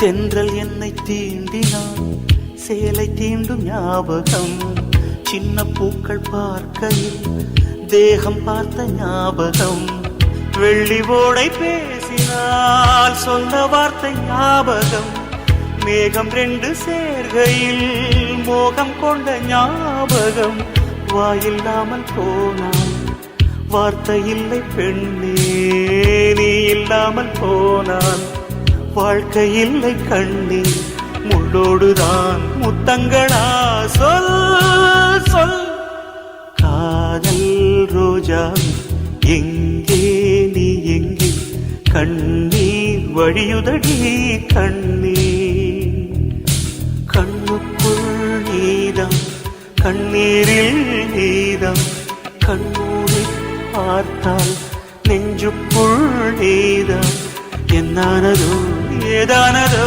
தென்றல் என்னை தீண்டினான், சேலை தீண்டும் ஞாபகம். சின்ன பூக்கள் பார்க்கையில் தேகம் பார்த்த ஞாபகம். வெள்ளி ஓடை பேசினால் சொன்ன வார்த்தை ஞாபகம். மேகம் ரெண்டு சேர்கையில் மோகம் கொண்ட ஞாபகம். வாயில்லாமல் போனான், வார்த்தை இல்லை பெண்ணே, நீ இல்லாமல் போனான். வாழ்க்கை இல்லை கண்ணே, முள்ளோடுதான் முத்தங்களா? சொல் சொல். காதல் ரோஜா எங்கே, நீ எங்கே? கண்ணீர் வழியுதடி கண்ணீர். கண்ணுக்குள் நீதான், கண்ணீரில் நீதான். கண்ணூரை பார்த்தால் நெஞ்சுக்குள் நீதான். என்னானதோ ஏதானதோ